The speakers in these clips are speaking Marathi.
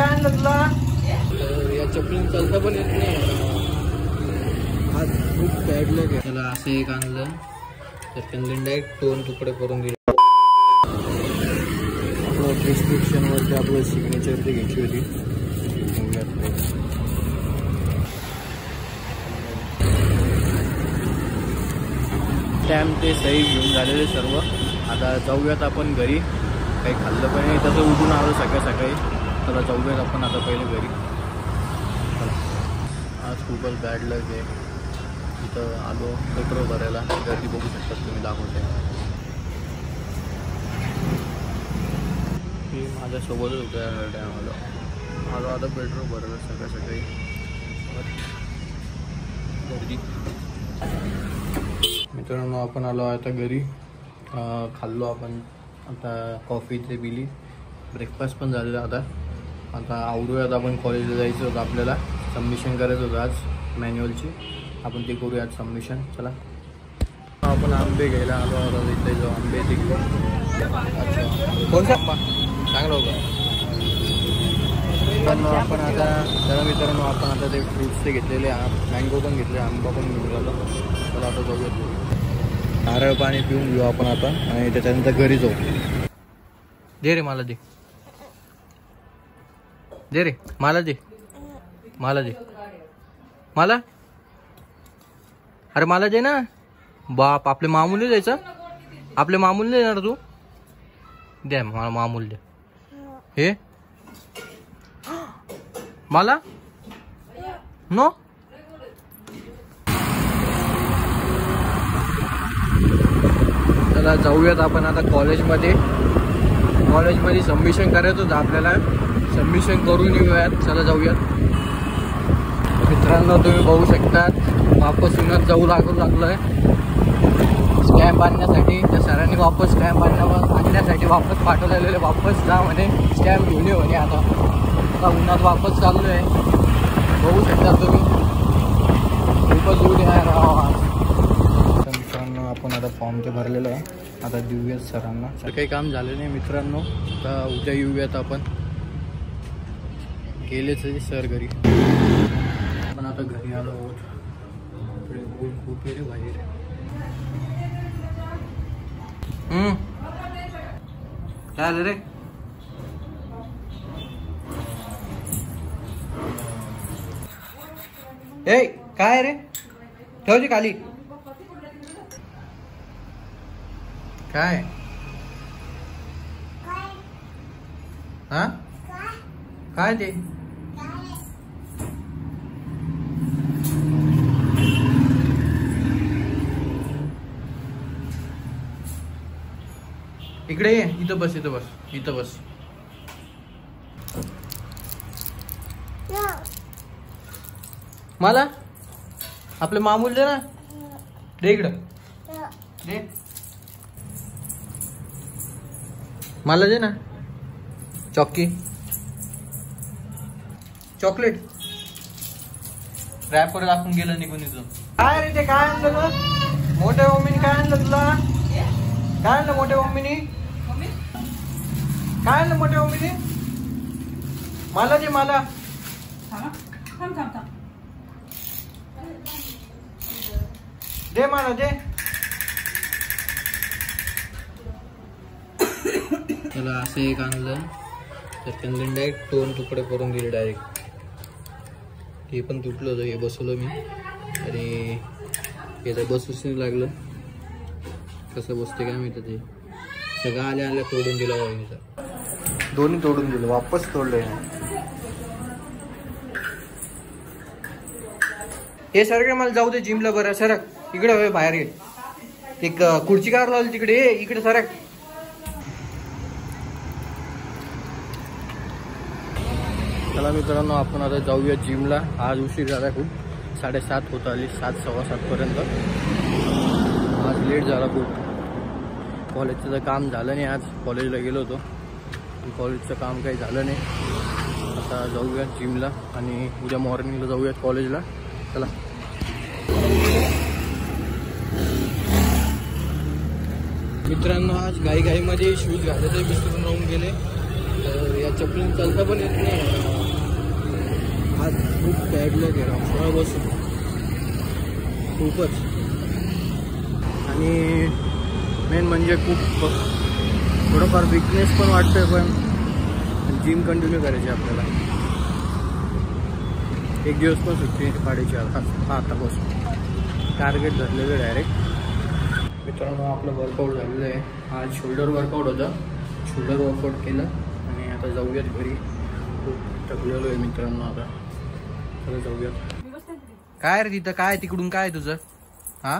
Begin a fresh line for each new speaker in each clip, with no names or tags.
काय आणलं तुला?
या चपलीने चालता पण येत नाही. आज खूप बॅडलक आहे. त्याला असं एक आणलं तर त्यांनी डायरेक्ट 2 तुकडे करून दिले. आपलं प्रिस्क्रिप्शनवरती आपलं सिग्नेचर ते घ्यायची होती. स्टॅम्प ते सही घेऊन झालेले सर्व. आता जाऊयात आपण घरी. काही खाल्लं पण नाही, तसं उठून आलो सकाळी. चला जाऊयात आपण आता पहिले घरी. आज खूपच बॅड लक आहे. इथं आलो पेट्रोल भरायला. गर्दी बघू शकतात तुम्ही, दाखवते. मी माझ्यासोबतच होतं या टायमाला. आलो आता पेट्रोल भरायला सकाळी. गर्दी. मित्रांनो आपण आलो आता घरी. खाल्लो आपण आता कॉफी ते पिली. ब्रेकफास्ट पण झालेला आता आवरूयात आपण. कॉलेजला जायचं होतं आपल्याला. सबमिशन करायचं होतं आज मॅन्युअलची. आपण ते करूया आज सबमिशन. चला आपण आंबे घ्यायला आलो आता. इथे जो आंबे ते घेऊ. अच्छा कोणता आंबा चांगला होता. आपण आता मित्रांनो आपण आता ते फ्रूट्स ते घेतलेले. मँगो पण घेतले, आंबा पण घेऊन आलो. चला आता जाऊयात. नारळ पाणी पिऊन घेऊ आपण आता आणि त्याच्यानंतर घरी जाऊ. दे रे मला, दे रे मला, दे मला. अरे मला दे ना बाप. आपले मामूली द्यायचं. आपले मामूली देणार तू? द्या मला मामूल दे. हे मला नो. चला जाऊयात आपण आता कॉलेजमध्ये सबमिशन करायचं होतं आपल्याला. सबमिशन करून येऊयात. चला जाऊयात. मित्रांनो तुम्ही बघू शकतात वापस उन्हात जाऊ लागलोय स्टॅम्प आणण्यासाठी. त्या सरांनी वापस स्टॅम्प आणण्यासाठी वापस पाठवलेले. वापस जा म्हणे, स्टॅम्प घेऊन ये म्हणे. आता उन्हात वापस चाललोय. बघू शकता तुम्ही. खूपच ऊन आहे राव. मित्रांनो आपण आता फॉर्म ते भरलेलं आहे. आता देऊयात सरांना. काही काम झालं नाही मित्रांनो. आता उद्या येऊयात आपण. गेलेच सर घरी. आपण आता घरी आलो आहोत. ऊन खूप आहे रे बाहेर. काय आलं रे? ए काय रे? ठेवते खाली. काय हा काय ते? इकडे ये. इथं बस. मला आपले मामूल दे ना. दे इकडं. दे मला, दे ना चॉकलेट. रॅपर दाखवून गेलं निघून इथून. काय रे ते? काय आणलं मोठ्या मम्मीने? काय आणलं तुला? काय आणलं मोठ्या मम्मीने? काय आणलं मोठ्या मम्मीने? मला दे मला. दे मला, दे. त्याला असं एक आणलं तर त्यांनी डायरेक्ट 2 तुकडे करून दिले डायरेक्ट. हे पण तुटलं होतं. हे बसवलं मी आणि हे तर बसूच नाही लागलं. कसं बसते काय माहिती. ते सगळं आल्या तोडून दिलं. दोन्ही तोडून दिलं. वापस तोडलंय. हे सर मला जाऊ दे जिमला. बरं सरक इकडे. बाहेर घे. एक खुर्ची कार लावली तिकडे. इकडे सरक. चला मित्रांनो आपण आता जाऊया जिमला. आज उशीर झाला खूप. 7:30 होत आली. 7, 7:15 पर्यंत. आज लेट झाला खूप. कॉलेजचं काम झालं नाही. आज कॉलेजला गेलो होतो. कॉलेजचं काम काही झालं नाही. आता जाऊयात जिमला आणि उद्या मॉर्निंगला जाऊयात कॉलेजला. चला मित्रांनो आज घाईमध्ये शूज घालायचे विसरून राहून गेले. या चपलीने चालता पण येत नाही. आज खूप पॅडलं गेलं सगळं बसून खूपच. आणि मेन म्हणजे खूप थोडंफार विकनेस पण वाटतंय, पण जिम कंटिन्यू करायची आपल्याला. एक दिवस पण सुट्टी काढायची आतापासून. टार्गेट धरलेलं डायरेक्ट. मित्रांनो आपलं वर्कआउट झालेलं आहे. आज शोल्डर वर्कआउट होतं, शोल्डर वर्कआउट केलं आणि आता जाऊयात घरी. खूप थकलेलो आहे मित्रांनो. आता चला जाऊयात. काय रे तिथं काय तिकडून काय तुझं? हा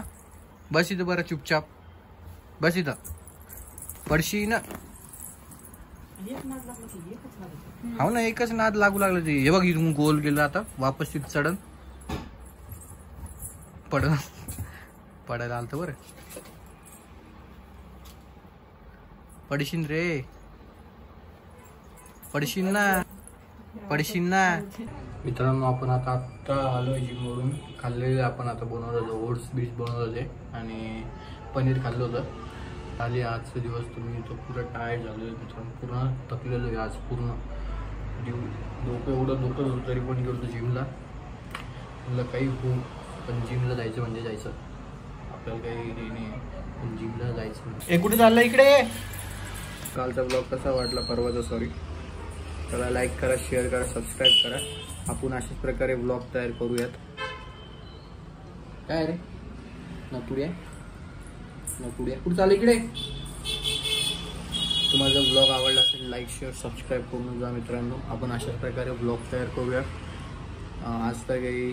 बस इथं बरं चुपचाप बस इथं. पडशी ना. हो ना एकच नाद लागू लागलं ते. हे बघ इथून गोल गेलं आता वापस तिथं चढन पडायला आलतं बरं. पडशीन रे पडशीन ना. मित्रांनो आपण आता आलोय जिम वरून. खाल्लेले आपण आता बनवलं होतं ओट्स बीज बनवलं होते आणि पनीर खाल्लं होतं. आली आजचा दिवस तुम्ही तो पुरा टायर्ड झालो आहे मित्रांनो. पूर्ण थकलेलो आहे आज. पूर्ण डोकं एवढं दुखत होतं तरी पण गेलो जिमला. म्हणलं काही हो पण जिमला जायचं म्हणजे जायचं. आपल्याला काही नाही पण जिमला जायचं. हे कुठे चाललं इकडे? कालचा ब्लॉग कसा वाटला परवाचा सॉरी. त्याला लाईक करा, शेअर करा, सबस्क्राईब करा. आपण अशाच प्रकारे ब्लॉग तयार करूयात. काय रे नपुड्या कुठं चाललं इकडे? तुम्हाला जर ब्लॉग आवडला असेल लाईक शेअर सबस्क्राईब करून जा मित्रांनो. आपण अशाच प्रकारे ब्लॉग तयार करूया. आज तर काही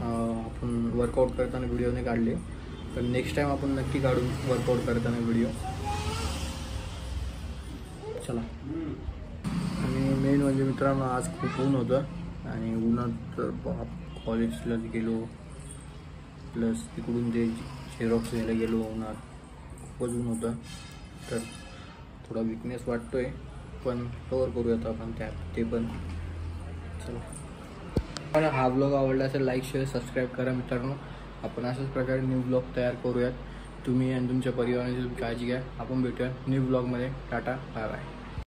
आपण वर्कआउट करताना व्हिडिओ नाही काढले, पण नेक्स्ट टाइम आपण नक्की काढू वर्कआउट करताना व्हिडिओ. चला. आणि मेन म्हणजे मित्रांनो आज खूप ऊन होतं आणि उन्हात कॉलेजला गेलो प्लस तिकडून ते झेरॉक्स घ्यायला गेलो उन्हात. खूपच ऊन होतं तर थोडा विकनेस वाटतोय पण कवर करूयात आपण ते पण. चला. हा ब्लॉग आवडला असेल लाईक शेअर सबस्क्राईब करा मित्रांनो. आपण अशाच प्रकारे न्यू ब्लॉग तयार करूयात. तुम्ही आणि तुमच्या परिवाराची काळजी घ्या. आपण भेटूया न्यू ब्लॉगमध्ये. टाटा बाय बाय.